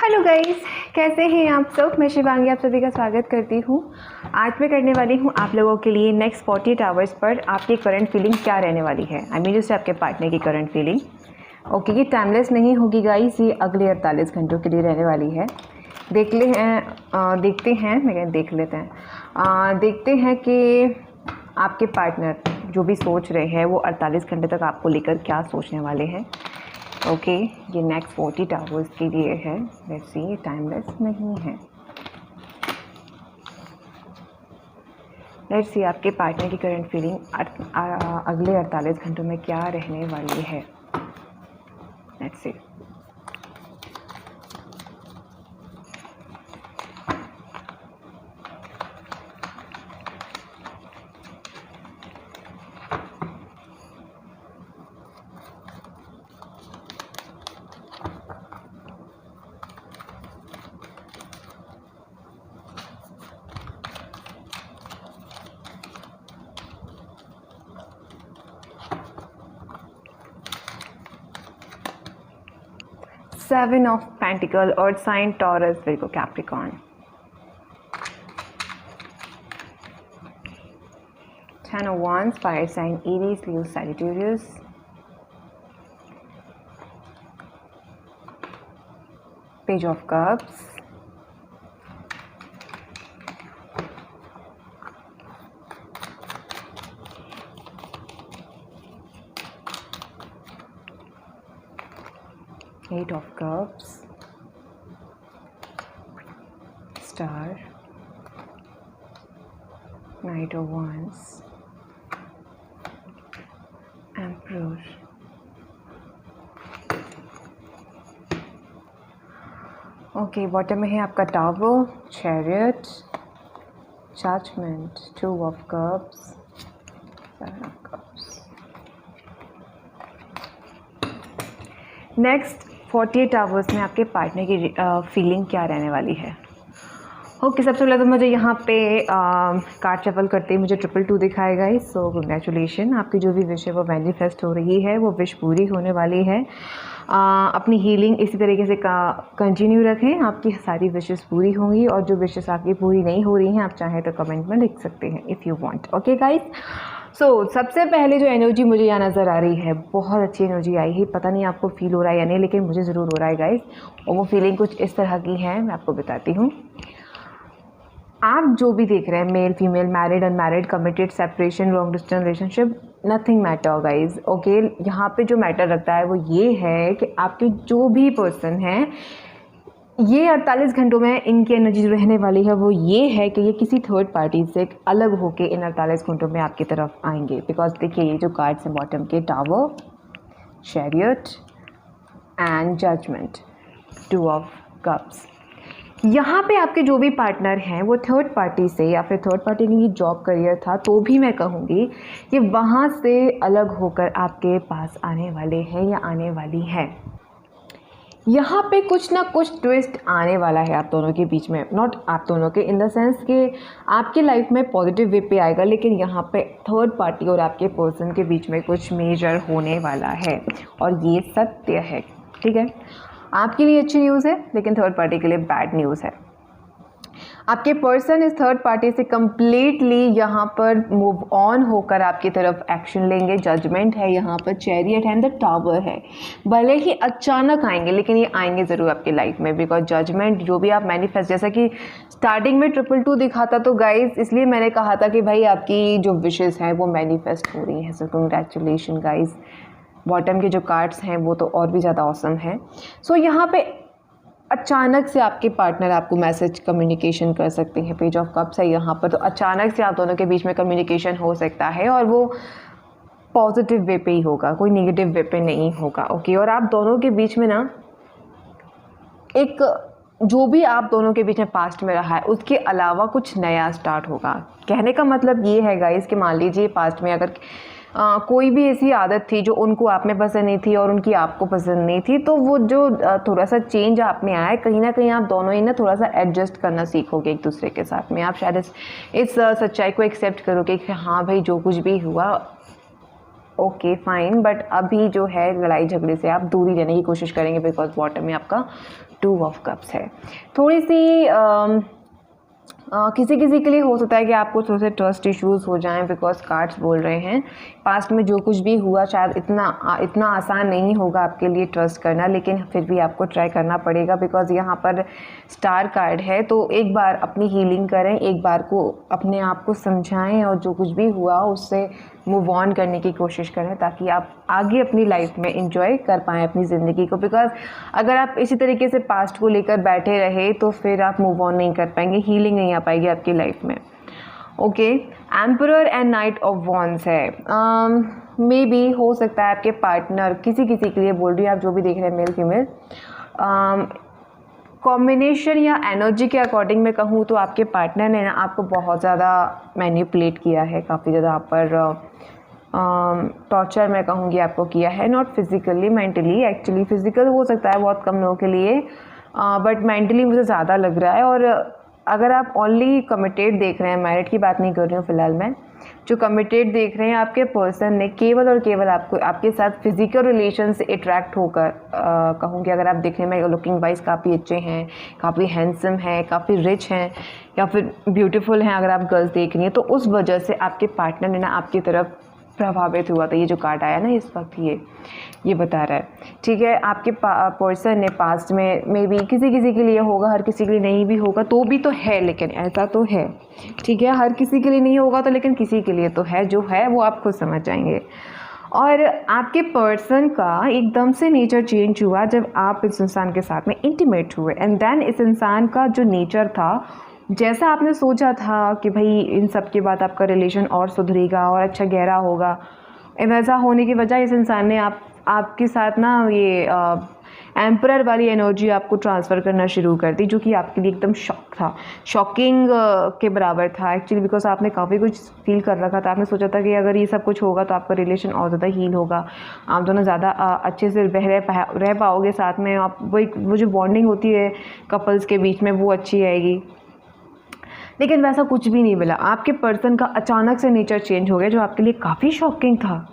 Hello guys, कैसे हैं आप सब। मैं शिवांगी आप सभी का स्वागत करती हूँ। आज मैं करने वाली हूँ आप लोगों के लिए नेक्स्ट 48 आवर्स पर आपकी करंट फीलिंग क्या रहने वाली है। आई मीन जैसे आपके पार्टनर की करंट फीलिंग। ओके, ये टाइमलेस नहीं होगी गाइस, ये अगले 48 घंटों के लिए रहने वाली है। देखते हैं कि आपके पार्टनर जो भी सोच रहे हैं वो 48 घंटे तक आपको लेकर क्या सोचने वाले हैं। ओके, ये नेक्स्ट 48 आवर्स के लिए है। लेट्स सी, ये टाइमलेस नहीं है। लेट्स सी आपके पार्टनर की करंट फीलिंग अगले 48 घंटों में क्या रहने वाली है। Let's see. Seven of Pentacles, Earth sign, Taurus, Virgo, Capricorn. Ten of Wands, Fire sign, Aries, Leo, Sagittarius. Page of Cups. Eight of Cups, Star, Knight of Wands, Emperor. Okay, bottom में है आपका tower, chariot, judgement, two of cups, seven of cups. Next 48 hours में आपके partner की feeling क्या रहने वाली है। ओके, सबसे पहले तो मुझे यहाँ पे कार्ड शफल करते ही मुझे 222 दिखाएगा ही। सो कंग्रेचुलेशन, आपकी जो भी विश है वो मैनिफेस्ट हो रही है, वो विश पूरी होने वाली है। अपनी हीलिंग इसी तरीके से कंटिन्यू रखें, आपकी सारी विशेस पूरी होंगी। और जो विशेस आपकी पूरी नहीं हो रही हैं, आप चाहें तो कमेंट में लिख सकते हैं if you want. Okay guys, so सबसे पहले जो एनर्जी मुझे यहाँ नज़र आ रही है, बहुत अच्छी एनर्जी आई है। पता नहीं आपको फील हो रहा है या नहीं, लेकिन मुझे ज़रूर हो रहा है गाइस। और वो फीलिंग कुछ इस तरह की है, मैं आपको बताती हूँ। आप जो भी देख रहे हैं, male female, married unmarried, committed, separation, long distance relationship, nothing matter guys. Okay, यहाँ पे जो मैटर रखता है वो ये है कि आपके जो भी पर्सन हैं, ये 48 घंटों में इनकी एनर्जी जो रहने वाली है वो ये है कि ये किसी थर्ड पार्टी से अलग होके इन 48 घंटों में आपकी तरफ आएंगे। बिकॉज देखिए, ये जो कार्ड्स हैं बॉटम के, tower, chariot and judgement, two of cups. यहाँ पे आपके जो भी पार्टनर हैं वो थर्ड पार्टी से, या फिर थर्ड पार्टी की जॉब करियर था तो भी मैं कहूँगी कि वहाँ से अलग होकर आपके पास आने वाले हैं या आने वाली हैं। यहाँ पे कुछ ना कुछ ट्विस्ट आने वाला है आप दोनों के बीच में। नॉट आप दोनों के, इन द सेंस कि आपकी लाइफ में पॉजिटिव वे पे आएगा, लेकिन यहाँ पे थर्ड पार्टी और आपके पर्सन के बीच में कुछ मेजर होने वाला है। और ये सत्य है, ठीक है। आपके लिए अच्छी न्यूज़ है, लेकिन थर्ड पार्टी के लिए बैड न्यूज़ है। आपके पर्सन इस थर्ड पार्टी से कंप्लीटली यहाँ पर मूव ऑन होकर आपकी तरफ एक्शन लेंगे। जजमेंट है यहाँ पर, चैरियट है, द टावर है। भले ही अचानक आएंगे, लेकिन ये आएंगे ज़रूर आपकी लाइफ में। बिकॉज जजमेंट जो भी आप मैनिफेस्ट, जैसा कि स्टार्टिंग में 222 दिखा था, तो गाइज इसलिए मैंने कहा था कि भाई आपकी जो विशेस हैं वो मैनिफेस्ट हो रही हैं। So congratulation guys. बॉटम के जो कार्ड्स हैं वो तो और भी ज़्यादा ऑसम है। सो यहाँ पे अचानक से आपके पार्टनर आपको मैसेज कम्युनिकेशन कर सकते हैं। पेज ऑफ कप्स है यहाँ पर, तो अचानक से आप दोनों के बीच में कम्युनिकेशन हो सकता है, और वो पॉजिटिव वे पे ही होगा, कोई नेगेटिव वे पे नहीं होगा। ओके, और आप दोनों के बीच में ना एक जो भी आप दोनों के बीच में पास्ट में रहा है उसके अलावा कुछ नया स्टार्ट होगा। कहने का मतलब ये है गाइस कि मान लीजिए पास्ट में अगर कोई भी ऐसी आदत थी जो उनको आप में पसंद नहीं थी और उनकी आपको पसंद नहीं थी, तो वो जो थोड़ा सा चेंज आप में आया है, कहीं ना कहीं आप दोनों ही ना थोड़ा सा एडजस्ट करना सीखोगे एक दूसरे के साथ में। आप शायद इस सच्चाई को एक्सेप्ट करोगे कि हाँ भाई, जो कुछ भी हुआ ओके फाइन, बट अभी जो है लड़ाई झगड़े से आप दूरी रहने की कोशिश करेंगे बिकॉज बॉटम में आपका 2 ऑफ कप्स है। थोड़ी सी किसी किसी के लिए हो सकता है कि आपको थोड़े से ट्रस्ट इश्यूज़ हो जाएं बिकॉज कार्ड्स बोल रहे हैं पास्ट में जो कुछ भी हुआ शायद इतना आसान नहीं होगा आपके लिए ट्रस्ट करना, लेकिन फिर भी आपको ट्राई करना पड़ेगा बिकॉज यहाँ पर स्टार कार्ड है। तो एक बार अपनी हीलिंग करें, एक बार को अपने आप को समझाएं और जो कुछ भी हुआ उससे मूव ऑन करने की कोशिश करें ताकि आप आगे अपनी लाइफ में एंजॉय कर पाएँ अपनी ज़िंदगी को। बिकॉज अगर आप इसी तरीके से पास्ट को लेकर बैठे रहे तो फिर आप मूव ऑन नहीं कर पाएंगे, हीलिंग नहीं आ पाएगी आपकी लाइफ में। Okay, emperor and knight of wands है। मे बी हो सकता है आपके पार्टनर, किसी किसी के लिए बोल रही है, आप जो भी देख रहे हैं मेल फीमेल, कॉम्बिनेशन या एनर्जी के अकॉर्डिंग मैं कहूँ तो आपके पार्टनर ने ना आपको बहुत ज़्यादा मैनिपुलेट किया है, काफ़ी ज़्यादा आप पर टॉर्चर मैं कहूँगी आपको किया है, not physically, mentally. Actually physical हो सकता है बहुत कम लोगों के लिए, बट मेंटली मुझे ज़्यादा लग रहा है। और अगर आप ओनली कमिटेड देख रहे हैं, मैरिड की बात नहीं कर रही हूँ फ़िलहाल मैं, जो कमिटेड देख रहे हैं, आपके पर्सन ने केवल और केवल आपको आपके साथ फिजिकल रिलेशन से अट्रैक्ट होकर कहूँगी, अगर आप देखने में लुकिंग वाइज काफ़ी अच्छे हैं, काफ़ी हैंडसम हैं, काफ़ी रिच हैं या फिर ब्यूटीफुल हैं, अगर आप गर्ल्स देख रही हैं, तो उस वजह से आपके पार्टनर ने ना आपकी तरफ प्रभावित हुआ था। ये जो कार्ड आया ना इस वक्त ये बता रहा है, ठीक है। आपके पर्सन ने पास्ट में मे बी किसी किसी के लिए होगा, हर किसी के लिए नहीं भी होगा तो भी तो है, लेकिन ऐसा तो है, ठीक है। हर किसी के लिए नहीं होगा तो लेकिन किसी के लिए तो है, जो है वो आप खुद समझ जाएंगे। और आपके पर्सन का एकदम से नेचर चेंज हुआ जब आप इस इंसान के साथ में इंटीमेट हुए, एंड देन इस इंसान का जो नेचर था, जैसा आपने सोचा था कि भाई इन सब के बाद आपका रिलेशन और सुधरेगा और अच्छा गहरा होगा, वैसा होने की वजह इस इंसान ने आपके साथ ना ये एम्परर वाली एनर्जी आपको ट्रांसफ़र करना शुरू कर दी, जो कि आपके लिए एकदम शॉक था, शॉकिंग के बराबर था एक्चुअली, बिकॉज आपने काफ़ी कुछ फील कर रखा था। आपने सोचा था कि अगर ये सब कुछ होगा तो आपका रिलेशन और ज़्यादा हील होगा, आप दोनों ज़्यादा अच्छे से रह पाओगे साथ में, आप वो जो बॉन्डिंग होती है कपल्स के बीच में वो अच्छी आएगी। लेकिन वैसा कुछ भी नहीं मिला, आपके पर्सन का अचानक से नेचर चेंज हो गया, जो आपके लिए काफ़ी शॉकिंग था।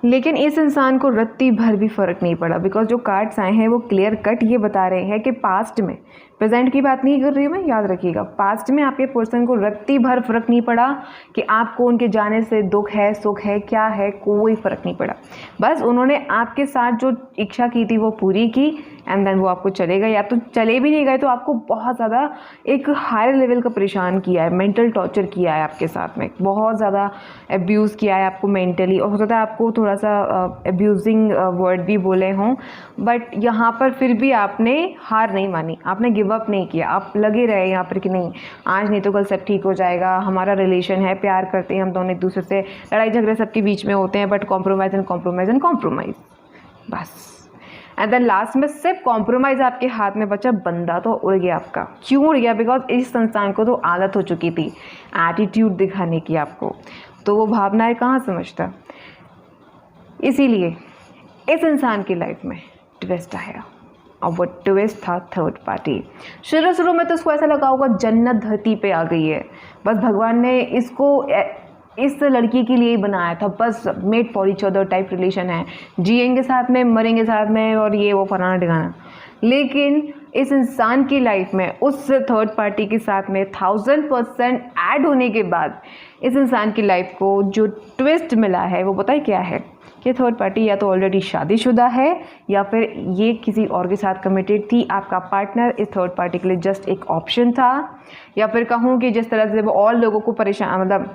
लेकिन इस इंसान को रत्ती भर भी फ़र्क नहीं पड़ा, बिकॉज जो कार्ड्स आए हैं वो क्लियर कट ये बता रहे हैं कि पास्ट में, प्रेजेंट की बात नहीं कर रही हूँ मैं, याद रखिएगा, पास्ट में आपके पर्सन को रत्ती भर फ़र्क नहीं पड़ा कि आपको उनके जाने से दुख है, सुख है, क्या है, कोई फ़र्क नहीं पड़ा। बस उन्होंने आपके साथ जो इच्छा की थी वो पूरी की, एंड देन वो आपको चले गए, या तो चले भी नहीं गए तो आपको बहुत ज़्यादा एक हायर लेवल का परेशान किया है, मेंटल टॉर्चर किया है आपके साथ में, बहुत ज़्यादा एब्यूज़ किया है आपको मेंटली, और हो सकता है आपको थोड़ा सा एब्यूजिंग वर्ड भी बोले हों, बट यहाँ पर फिर भी आपने हार नहीं मानी, आपने गिव अप नहीं किया, आप लगे रहे यहाँ पर कि नहीं आज नहीं तो कल सब ठीक हो जाएगा, हमारा रिलेशन है, प्यार करते हैं हम दोनों एक दूसरे से, लड़ाई झगड़े सबके बीच में होते हैं, but compromise and compromise and compromise, बस। एंड देन लास्ट में सिर्फ कॉम्प्रोमाइज़ आपके हाथ में बचा, बंदा तो उड़ गया आपका। क्यों उड़ गया? बिकॉज इस संस्थान को तो आदत हो चुकी थी एटीट्यूड दिखाने की आपको, तो वो भावनाएं कहाँ समझता। इसीलिए इस इंसान की लाइफ में ट्विस्ट आया, और वो ट्विस्ट था थर्ड पार्टी। शुरू में तो उसको ऐसा लगा होगा जन्नत धरती पे आ गई है, बस भगवान ने इसको इस लड़की के लिए ही बनाया था, बस made for each other type relation है, जिएंगे साथ में, मरेंगे साथ में, और ये वो फलाना ठिकाना। लेकिन इस इंसान की लाइफ में उस थर्ड पार्टी के साथ में 1000% ऐड होने के बाद इस इंसान की लाइफ को जो ट्विस्ट मिला है वो पता है क्या है? कि थर्ड पार्टी या तो ऑलरेडी शादीशुदा है या फिर ये किसी और के साथ कमिटेड थी। आपका पार्टनर इस थर्ड पार्टी के लिए जस्ट एक ऑप्शन था, या फिर कहूँ कि जिस तरह से वो और लोगों को परेशान, मतलब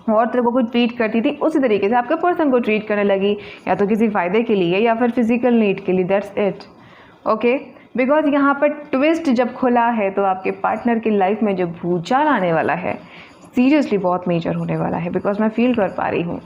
और लोगों को ट्रीट करती थी, उसी तरीके से आपके पर्सन को ट्रीट करने लगी, या तो किसी फ़ायदे के लिए या फिर फिजिकल नीड के लिए। That's it, okay. बिकॉज यहाँ पर ट्विस्ट जब खुला है तो आपके पार्टनर की लाइफ में जो भूचाल आने वाला है सीरियसली बहुत मेजर होने वाला है। बिकॉज मैं फील कर पा रही हूँ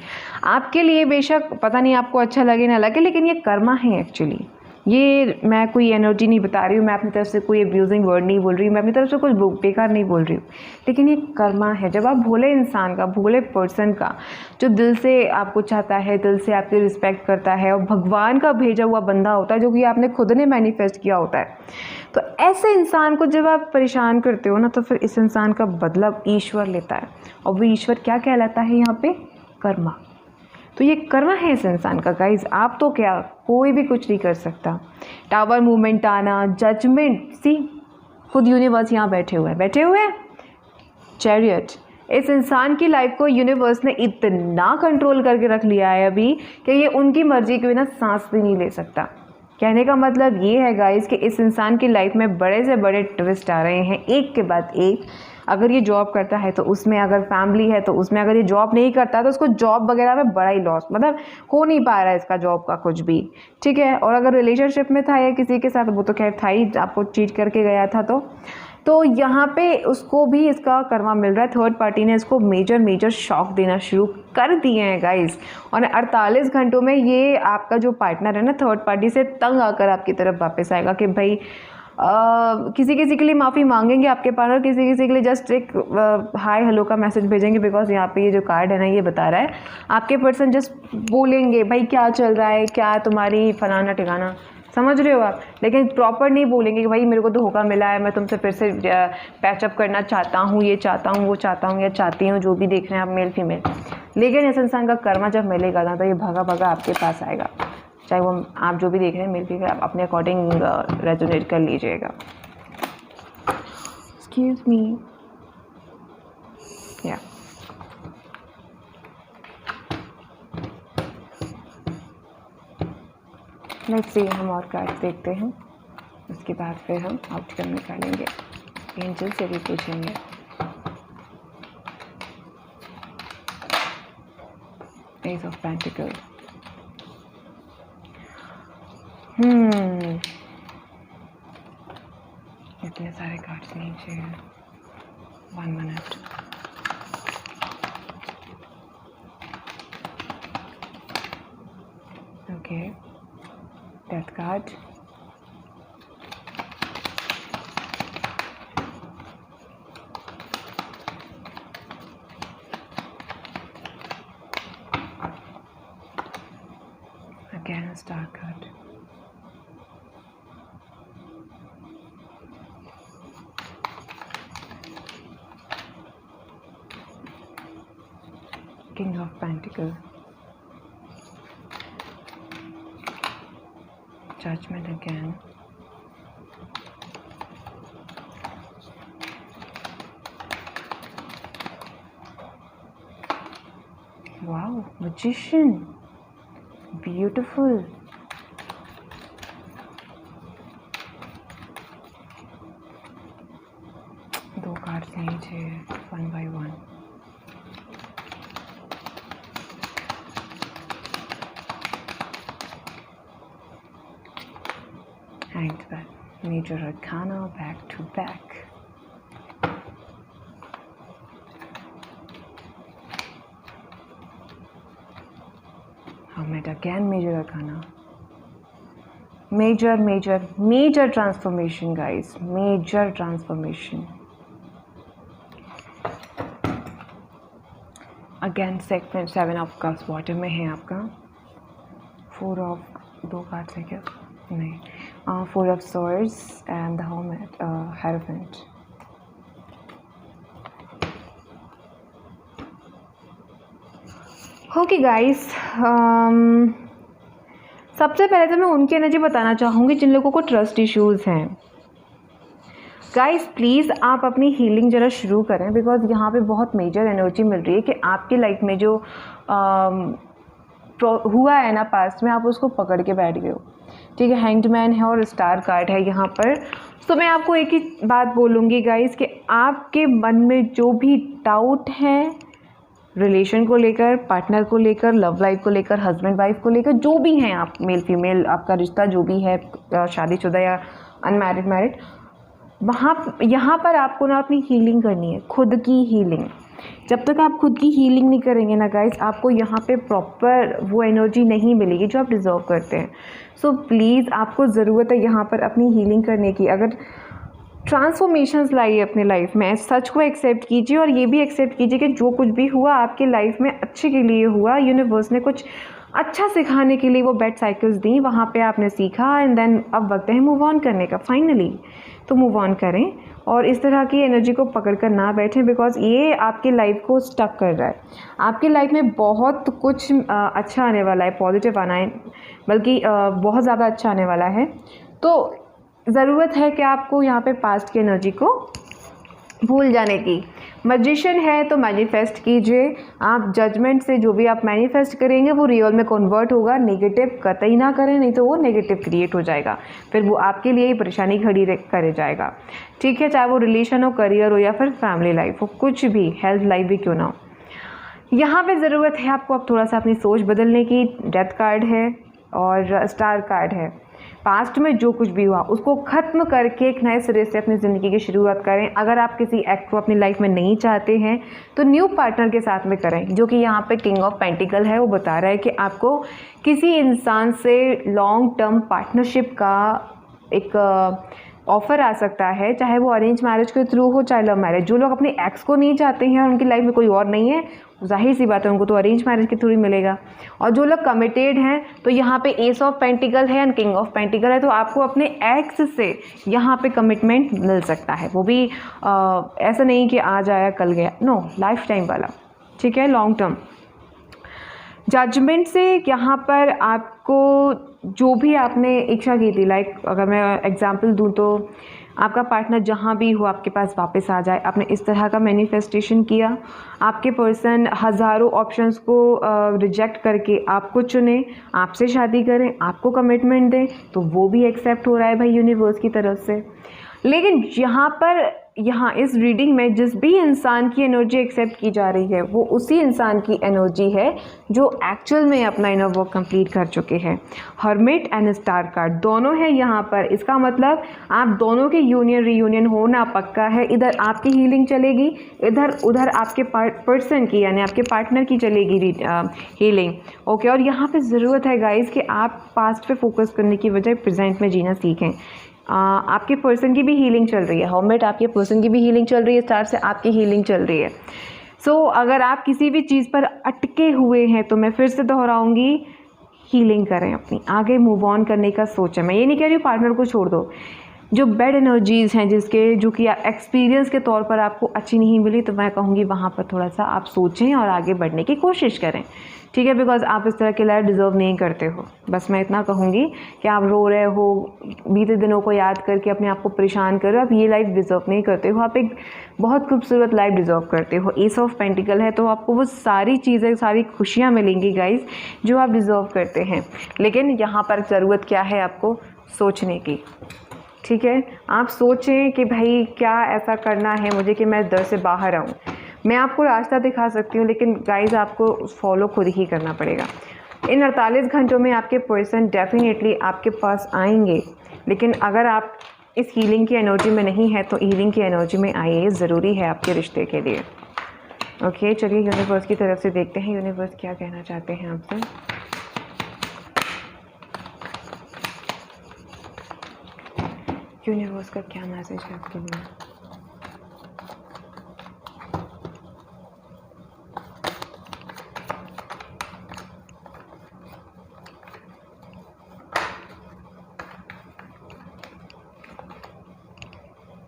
आपके लिए, बेशक पता नहीं आपको अच्छा लगे ना लगे, लेकिन ये कर्मा है एक्चुअली। ये मैं कोई एनर्जी नहीं बता रही हूँ, मैं अपनी तरफ से कोई अब्यूजिंग वर्ड नहीं बोल रही हूँ, मैं अपनी तरफ से कुछ बेकार नहीं बोल रही हूँ, लेकिन ये कर्मा है। जब आप भोले इंसान का, भोले पर्सन का, जो दिल से आपको चाहता है, दिल से आपकी रिस्पेक्ट करता है, और भगवान का भेजा हुआ बंदा होता है जो कि आपने खुद ने मैनिफेस्ट किया होता है, तो ऐसे इंसान को जब आप परेशान करते हो ना, तो फिर इस इंसान का बदला ईश्वर लेता है, और वो ईश्वर क्या कहलाता है यहाँ पे? कर्मा। तो ये कर्म है इस इंसान का गाइज। आप तो क्या, कोई भी कुछ नहीं कर सकता। टावर मूवमेंट आना, जजमेंट, सी खुद यूनिवर्स यहाँ बैठे हुए हैं। चैरियट, इस इंसान की लाइफ को यूनिवर्स ने इतना कंट्रोल करके रख लिया है अभी कि ये उनकी मर्जी के बिना सांस भी नहीं ले सकता। कहने का मतलब ये है गाइस कि इस इंसान की लाइफ में बड़े से बड़े ट्विस्ट आ रहे हैं, एक के बाद एक। अगर ये जॉब करता है तो उसमें, अगर फैमिली है तो उसमें, अगर ये जॉब नहीं करता तो उसको जॉब वगैरह में बड़ा ही लॉस, मतलब हो नहीं पा रहा है इसका जॉब का कुछ भी, ठीक है। और अगर रिलेशनशिप में था या किसी के साथ, वो तो खैर था ही, आपको चीट करके गया था, तो यहाँ पे उसको भी इसका कर्मा मिल रहा है। थर्ड पार्टी ने इसको मेजर शॉक देना शुरू कर दिए हैं गाइस। और 48 घंटों में ये आपका जो पार्टनर है ना, थर्ड पार्टी से तंग आकर आपकी तरफ वापस आएगा कि भाई किसी किसी के लिए माफ़ी मांगेंगे आपके पार्टनर, किसी किसी के लिए जस्ट एक हाय हेलो का मैसेज भेजेंगे। बिकॉज यहाँ पे ये जो कार्ड है ना, ये बता रहा है आपके पर्सन जस्ट बोलेंगे भाई क्या चल रहा है, क्या तुम्हारी फलाना ठिकाना, समझ रहे हो आप, लेकिन प्रॉपर नहीं बोलेंगे कि भाई मेरे को धोखा मिला है, मैं तुमसे फिर से पैचअप करना चाहता हूँ, ये चाहता हूँ, वो चाहता हूँ या चाहती हूँ, जो भी देख रहे हैं आप मेल फीमेल। लेकिन इस इंसान का कर्मा जब मिलेगा ना, तो ये भागा आपके पास आएगा। चाहे वो आप जो भी देख रहे हैं मेल फीमेल, आप अपने अकॉर्डिंग रेजोनेट कर लीजिएगा। एक्सक्यूज मी, या लेट्स सी, हम और कार्ड देखते हैं, उसके बाद फिर हम आउटकम निकालेंगे। एंजल से भी पूछेंगे। एज ऑफ पेंटिकल, इतने सारे कार्ड्स नहीं चाहिए। 1 minute. Okay, death card, again a star card, King of Pentacles, Judgment again, wow, Magician, beautiful, दो कार्ड्स नहीं चाहिए, 1 by 1। Hanged Man, Major Arcana, back to back. Hermit again, Major Arcana. Major transformation, guys. Major transformation. Again, segment 7 of cups water में है आपका। 4 of, दो cards है क्या? नहीं। 4 of swords and the hermit, hierophant. Okay guys, सबसे पहले तो मैं उनकी एनर्जी बताना चाहूँगी जिन लोगों को ट्रस्ट इश्यूज़ हैं। गाइस प्लीज़ आप अपनी हीलिंग ज़रा शुरू करें, बिकॉज यहाँ पे बहुत मेजर एनर्जी मिल रही है कि आपकी लाइफ में जो हुआ है ना पास्ट में, आप उसको पकड़ के बैठ गए हो, ठीक है। हैंग्ड मैन है और स्टार कार्ड है यहाँ पर। तो मैं आपको एक ही बात बोलूँगी गाइस कि आपके मन में जो भी डाउट है रिलेशन को लेकर, पार्टनर को लेकर, लव लाइफ को लेकर, हस्बैंड वाइफ को लेकर, जो भी हैं आप, मेल फीमेल आपका रिश्ता जो भी है, शादीशुदा या अनमैरिड मैरिड, वहाँ यहाँ पर आपको ना अपनी हीलिंग करनी है, खुद की हीलिंग। जब तक आप खुद की हीलिंग नहीं करेंगे ना गाइस, आपको यहाँ पे प्रॉपर वो एनर्जी नहीं मिलेगी जो आप डिज़र्व करते हैं। सो प्लीज़ आपको ज़रूरत है यहाँ पर अपनी हीलिंग करने की। अगर ट्रांसफॉर्मेशंस लाइए अपने लाइफ में, सच को एक्सेप्ट कीजिए और ये भी एक्सेप्ट कीजिए कि जो कुछ भी हुआ आपके लाइफ में अच्छे के लिए हुआ। यूनिवर्स ने कुछ अच्छा सिखाने के लिए वो बैड साइकिल्स दी, वहाँ पे आपने सीखा एंड देन अब वक्त है मूव ऑन करने का फाइनली। तो मूव ऑन करें और इस तरह की एनर्जी को पकड़ कर ना बैठें, बिकॉज ये आपकी लाइफ को स्टक कर रहा है। आपकी लाइफ में बहुत कुछ अच्छा आने वाला है, पॉजिटिव आना है, बल्कि बहुत ज़्यादा अच्छा आने वाला है। तो ज़रूरत है कि आपको यहाँ पे पास्ट की एनर्जी को भूल जाने की। मैजिशियन है तो मैनिफेस्ट कीजिए। आप जजमेंट से जो भी आप मैनिफेस्ट करेंगे वो रियल में कन्वर्ट होगा। नेगेटिव कतई ना करें, नहीं तो वो नेगेटिव क्रिएट हो जाएगा, फिर वो आपके लिए ही परेशानी खड़ी करे जाएगा। ठीक है, चाहे वो रिलेशन हो, करियर हो या फिर फैमिली लाइफ हो, कुछ भी, हेल्थ लाइफ भी क्यों ना हो। यहाँ पे ज़रूरत है आपको अब थोड़ा सा अपनी सोच बदलने की। डेथ कार्ड है और स्टार कार्ड है। पास्ट में जो कुछ भी हुआ उसको ख़त्म करके एक नए सिरे से अपनी ज़िंदगी की शुरुआत करें। अगर आप किसी एक्ट को अपनी लाइफ में नहीं चाहते हैं तो न्यू पार्टनर के साथ में करें, जो कि यहाँ पे किंग ऑफ पेंटिकल है। वो बता रहा है कि आपको किसी इंसान से लॉन्ग टर्म पार्टनरशिप का एक ऑफ़र आ सकता है, चाहे वो अरेंज मैरिज के थ्रू हो चाहे लव मैरिज। जो लोग अपने एक्स को नहीं चाहते हैं और उनकी लाइफ में कोई और नहीं है, जाहिर सी बात है उनको तो अरेंज मैरिज के थ्रू ही मिलेगा। और जो लोग कमिटेड हैं तो यहाँ पे एस ऑफ पेंटिकल है एंड किंग ऑफ पेंटिकल है, तो आपको अपने एक्स से यहाँ पे कमिटमेंट मिल सकता है। वो भी ऐसा नहीं कि आज आया कल गया, नो, लाइफ टाइम वाला। ठीक है, लॉन्ग टर्म। जजमेंट से यहाँ पर आपको जो भी आपने इच्छा की थी, लाइक अगर मैं एग्जांपल दूँ तो आपका पार्टनर जहाँ भी हो आपके पास वापस आ जाए, आपने इस तरह का मैनिफेस्टेशन किया। आपके पर्सन हज़ारों ऑप्शंस को रिजेक्ट करके आपको चुने, आपसे शादी करें, आपको कमिटमेंट दें, तो वो भी एक्सेप्ट हो रहा है भाई यूनिवर्स की तरफ से। लेकिन यहाँ इस रीडिंग में जिस भी इंसान की एनर्जी एक्सेप्ट की जा रही है वो उसी इंसान की एनर्जी है जो एक्चुअल में अपना इनर वर्क कंप्लीट कर चुके हैं। हर्मिट एंड स्टार कार्ड दोनों है यहाँ पर। इसका मतलब आप दोनों के यूनियन रीयूनियन होना पक्का है। इधर आपकी हीलिंग चलेगी, इधर उधर आपके पर्सन की यानी आपके पार्टनर की चलेगी हीलिंग। ओके, और यहाँ पे ज़रूरत है गाइस कि आप पास्ट पे फोकस करने की बजाय प्रेजेंट में जीना सीखें। आपके पर्सन की भी हीलिंग चल रही है, हर्मिट आपके पर्सन की भी हीलिंग चल रही है, स्टार से आपकी हीलिंग चल रही है। सो अगर आप किसी भी चीज़ पर अटके हुए हैं तो मैं फिर से दोहराऊंगी, हीलिंग करें अपनी, आगे मूव ऑन करने का सोचें। मैं ये नहीं कह रही हूँ पार्टनर को छोड़ दो। जो बैड एनर्जीज़ हैं जो कि एक्सपीरियंस के तौर पर आपको अच्छी नहीं मिली, तो मैं कहूँगी वहाँ पर थोड़ा सा आप सोचें और आगे बढ़ने की कोशिश करें। ठीक है, बिकॉज आप इस तरह की लाइफ डिज़र्व नहीं करते हो। बस मैं इतना कहूँगी कि आप रो रहे हो, बीते दिनों को याद करके अपने आप को परेशान कर रहे हो, आप ये लाइफ डिज़र्व नहीं करते हो। आप एक बहुत खूबसूरत लाइफ डिज़र्व करते हो। एस ऑफ पेंटिकल है तो आपको वो सारी चीज़ें, सारी खुशियाँ मिलेंगी गाइज जो आप डिज़र्व करते हैं। लेकिन यहाँ पर ज़रूरत क्या है आपको सोचने की। ठीक है, आप सोचें कि भाई क्या ऐसा करना है मुझे कि मैं डर से बाहर आऊँ। मैं आपको रास्ता दिखा सकती हूँ लेकिन गाइस आपको फॉलो खुद ही करना पड़ेगा। इन 48 घंटों में आपके पर्सन डेफिनेटली आपके पास आएंगे, लेकिन अगर आप इस हीलिंग की एनर्जी में नहीं है तो हीलिंग की एनर्जी में आइए, ज़रूरी है आपके रिश्ते के लिए। ओके, चलिए यूनिवर्स की तरफ से देखते हैं यूनिवर्स क्या कहना चाहते हैं आपसे। यूनिवर्स का क्या मैसेज है आपके लिए।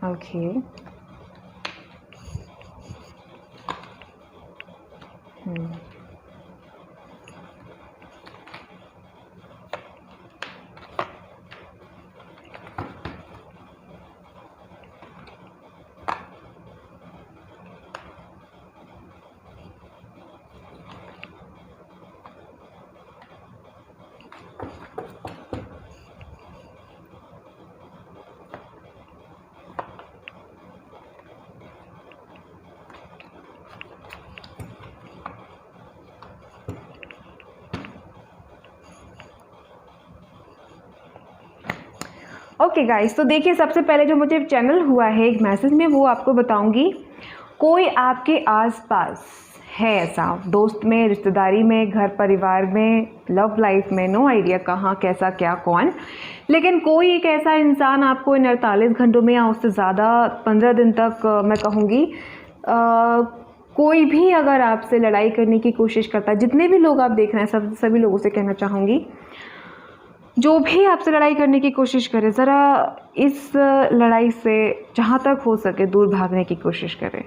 ओके, ओके गाइस, तो देखिए सबसे पहले जो मुझे चैनल हुआ है एक मैसेज में, वो आपको बताऊंगी। कोई आपके आसपास है ऐसा, दोस्त में, रिश्तेदारी में, घर परिवार में, लव लाइफ में, नो आइडिया कहाँ, कैसा, क्या, कौन, लेकिन कोई एक ऐसा इंसान आपको इन 48 घंटों में या उससे ज़्यादा 15 दिन तक मैं कहूँगी कोई भी अगर आपसे लड़ाई करने की कोशिश करता है, जितने भी लोग आप देख रहे हैं सभी लोगों से कहना चाहूँगी, जो भी आपसे लड़ाई करने की कोशिश करे, ज़रा इस लड़ाई से जहाँ तक हो सके दूर भागने की कोशिश करें,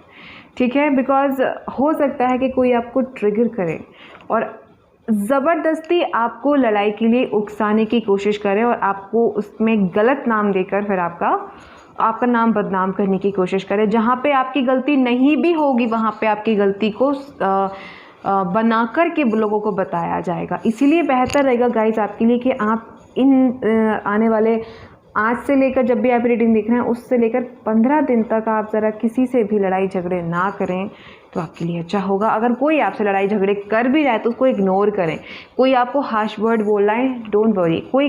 ठीक है। बिकॉज़ हो सकता है कि कोई आपको ट्रिगर करे और ज़बरदस्ती आपको लड़ाई के लिए उकसाने की कोशिश करे और आपको उसमें गलत नाम देकर फिर आपका नाम बदनाम करने की कोशिश करे। जहाँ पे आपकी गलती नहीं भी होगी वहाँ पे आपकी गलती को बना कर के लोगों को बताया जाएगा। इसीलिए बेहतर रहेगा गाइस आपके लिए कि आप इन आने वाले आज से लेकर जब भी आप रीडिंग देख रहे हैं उससे लेकर 15 दिन तक आप ज़रा किसी से भी लड़ाई झगड़े ना करें तो आपके लिए अच्छा होगा। अगर कोई आपसे लड़ाई झगड़े कर भी रहा है तो उसको इग्नोर करें। कोई आपको हार्श वर्ड बोल रहा है, डोंट वरी, कोई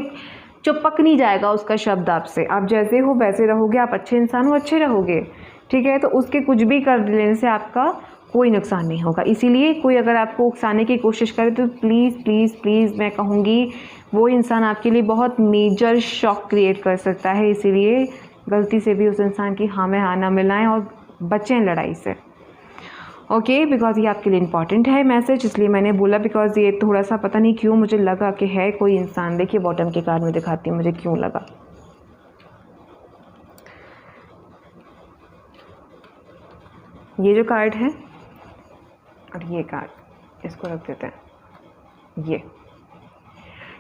चिपक नहीं जाएगा उसका शब्द आपसे। आप जैसे हो वैसे रहोगे, आप अच्छे इंसान हो अच्छे रहोगे, ठीक है। तो उसके कुछ भी कर लेने से आपका कोई नुकसान नहीं होगा। इसीलिए कोई अगर आपको उकसाने की कोशिश करे तो प्लीज़ प्लीज़ प्लीज़ मैं कहूँगी वो इंसान आपके लिए बहुत मेजर शॉक क्रिएट कर सकता है। इसीलिए गलती से भी उस इंसान की हाँ में हाँ ना मिलाएं और बचें लड़ाई से, ओके। बिकॉज़ ये आपके लिए इम्पॉर्टेंट है मैसेज, इसलिए मैंने बोला। बिकॉज़ ये थोड़ा सा पता नहीं क्यों मुझे लगा कि है कोई इंसान। देखिए बॉटम के कार्ड में दिखाती हूँ मुझे क्यों लगा। ये जो कार्ड है और ये कार्ड, इसको रख देते हैं। ये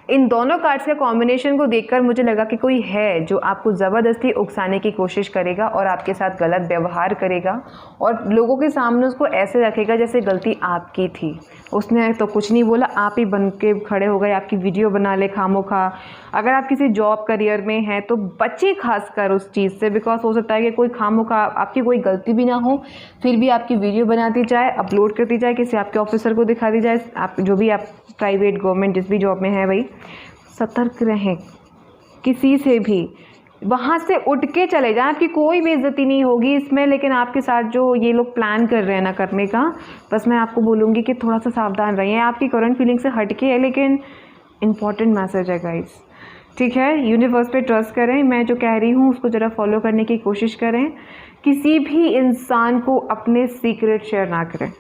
इन दोनों कार्ड्स के कॉम्बिनेशन को देखकर मुझे लगा कि कोई है जो आपको ज़बरदस्ती उकसाने की कोशिश करेगा और आपके साथ गलत व्यवहार करेगा और लोगों के सामने उसको ऐसे रखेगा जैसे गलती आपकी थी। उसने तो कुछ नहीं बोला, आप ही बन के खड़े हो गए, आपकी वीडियो बना ले खामोखा। अगर आप किसी जॉब करियर में हैं तो बच्चे खासकर उस चीज़ से, बिकॉज हो सकता है कि कोई खामोखा आपकी कोई गलती भी ना हो फिर भी आपकी वीडियो बनाती जाए, अपलोड करती जाए, किसी आपके ऑफिसर को दिखा दी जाए। आप जो भी आप प्राइवेट गवर्नमेंट जिस भी जॉब में है भाई, सतर्क रहें किसी से भी। वहाँ से उठ के चले जाएं, आपकी कोई बेइज्जती नहीं होगी इसमें। लेकिन आपके साथ जो ये लोग प्लान कर रहे हैं ना करने का, बस मैं आपको बोलूँगी कि थोड़ा सा सावधान रहिए। आपकी करंट फीलिंग से हट के है लेकिन इम्पॉर्टेंट मैसेज है गाइस, ठीक है। यूनिवर्स पे ट्रस्ट करें, मैं जो कह रही हूँ उसको ज़रा फॉलो करने की कोशिश करें। किसी भी इंसान को अपने सीक्रेट शेयर ना करें,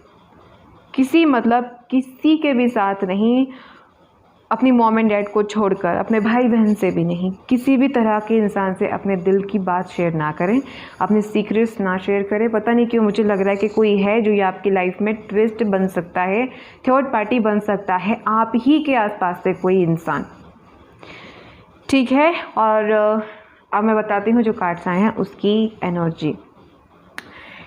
किसी के भी साथ नहीं, अपनी मॉम एंड डैड को छोड़कर, अपने भाई बहन से भी नहीं, किसी भी तरह के इंसान से अपने दिल की बात शेयर ना करें, अपने सीक्रेट्स ना शेयर करें। पता नहीं क्यों मुझे लग रहा है कि कोई है जो ये आपकी लाइफ में ट्विस्ट बन सकता है, थर्ड पार्टी बन सकता है, आप ही के आसपास से कोई इंसान, ठीक है। और अब मैं बताती हूँ जो कार्ड्स आए हैं उसकी एनर्जी।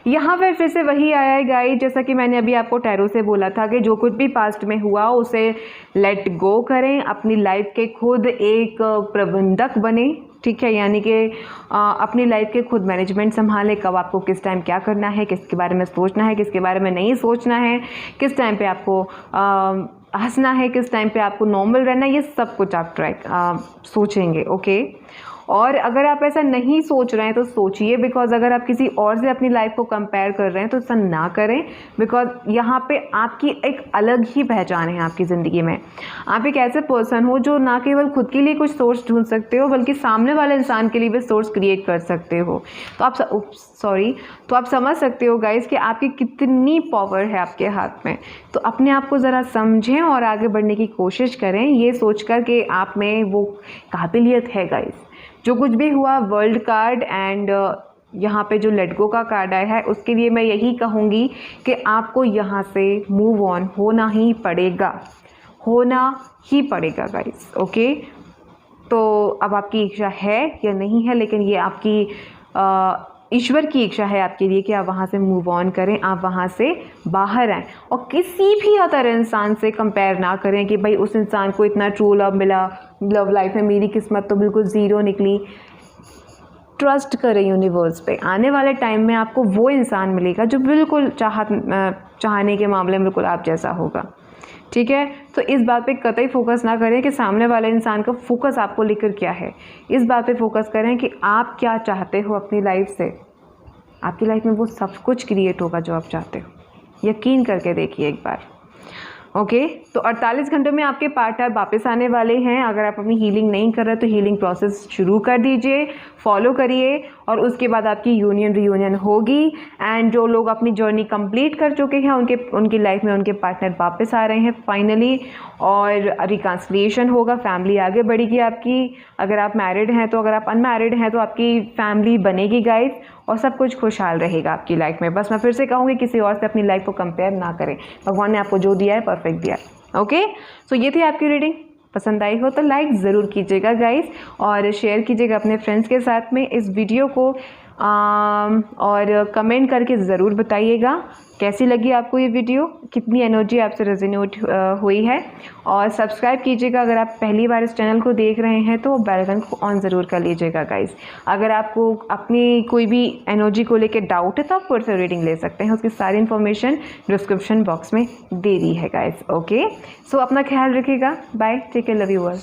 यहाँ पर फिर से वही आया है गाइस, जैसा कि मैंने अभी आपको टैरो से बोला था कि जो कुछ भी पास्ट में हुआ उसे लेट गो करें, अपनी लाइफ के खुद एक प्रबंधक बने, ठीक है। यानी कि अपनी लाइफ के खुद मैनेजमेंट संभालें, कब आपको किस टाइम क्या करना है, किसके बारे में सोचना है, किसके बारे में नहीं सोचना है, किस टाइम पे आपको हंसना है, किस टाइम पे आपको नॉर्मल रहना है, ये सब कुछ आप सोचेंगे, ओके। और अगर आप ऐसा नहीं सोच रहे हैं तो सोचिए, बिकॉज अगर आप किसी और से अपनी लाइफ को कंपेयर कर रहे हैं तो ऐसा ना करें। बिकॉज यहाँ पे आपकी एक अलग ही पहचान है आपकी ज़िंदगी में। आप एक ऐसे पर्सन हो जो ना केवल खुद के लिए कुछ सोर्स ढूंढ सकते हो बल्कि सामने वाले इंसान के लिए भी सोर्स क्रिएट कर सकते हो। तो आप समझ सकते हो गाइस कि आपकी कितनी पावर है आपके हाथ में। तो अपने आप को ज़रा समझें और आगे बढ़ने की कोशिश करें, ये सोचकर कि आप में वो काबिलियत है गाइस। जो कुछ भी हुआ वर्ल्ड कार्ड एंड यहाँ पे जो लेट गो का कार्ड आया है उसके लिए मैं यही कहूँगी कि आपको यहाँ से मूव ऑन होना ही पड़ेगा गाइस, ओके। तो अब आपकी इच्छा है या नहीं है, लेकिन ये आपकी ईश्वर की इच्छा है आपके लिए कि आप वहाँ से मूव ऑन करें, आप वहाँ से बाहर आएँ और किसी भी अदर इंसान से कंपेयर ना करें कि भाई उस इंसान को इतना ट्रू लव मिला, लव लाइफ में मेरी किस्मत तो बिल्कुल ज़ीरो निकली। ट्रस्ट करें यूनिवर्स पे, आने वाले टाइम में आपको वो इंसान मिलेगा जो बिल्कुल चाहने के मामले में बिल्कुल आप जैसा होगा, ठीक है। तो इस बात पे कतई फोकस ना करें कि सामने वाले इंसान का फोकस आपको लेकर क्या है। इस बात पे फोकस करें कि आप क्या चाहते हो अपनी लाइफ से। आपकी लाइफ में वो सब कुछ क्रिएट होगा जो आप चाहते हो, यकीन करके देखिए एक बार, ओके तो 48 घंटों में आपके पार्टनर वापस आने वाले हैं। अगर आप अपनी हीलिंग नहीं कर रहे तो हीलिंग प्रोसेस शुरू कर दीजिए, फॉलो करिए और उसके बाद आपकी यूनियन रियूनियन होगी। एंड जो लोग अपनी जर्नी कंप्लीट कर चुके हैं उनकी लाइफ में उनके पार्टनर वापस आ रहे हैं फाइनली, और रिकन्सिलिएशन होगा, फैमिली आगे बढ़ेगी आपकी। अगर आप मैरिड हैं तो, अगर आप अनमैरिड हैं तो आपकी फैमिली बनेगी गाइस, और सब कुछ खुशहाल रहेगा आपकी लाइफ में। बस मैं फिर से कहूँगी किसी और से अपनी लाइफ को कंपेयर ना करें, भगवान ने आपको जो दिया है परफेक्ट दिया है। ओके सो ये थी आपकी रीडिंग। पसंद आई हो तो लाइक ज़रूर कीजिएगा गाइस, और शेयर कीजिएगा अपने फ्रेंड्स के साथ में इस वीडियो को, और कमेंट करके ज़रूर बताइएगा कैसी लगी आपको ये वीडियो, कितनी एनर्जी आपसे रेजोनेट हुई है। और सब्सक्राइब कीजिएगा अगर आप पहली बार इस चैनल को देख रहे हैं तो बेल आइकन को ऑन ज़रूर कर लीजिएगा गाइस। अगर आपको अपनी कोई भी एनर्जी को लेके डाउट है तो आप पर्सनल रीडिंग ले सकते हैं, उसकी सारी इन्फॉर्मेशन डिस्क्रिप्शन बॉक्स में दे दी है गाइस। ओके सो अपना ख्याल रखिएगा, bye, take care, love you all.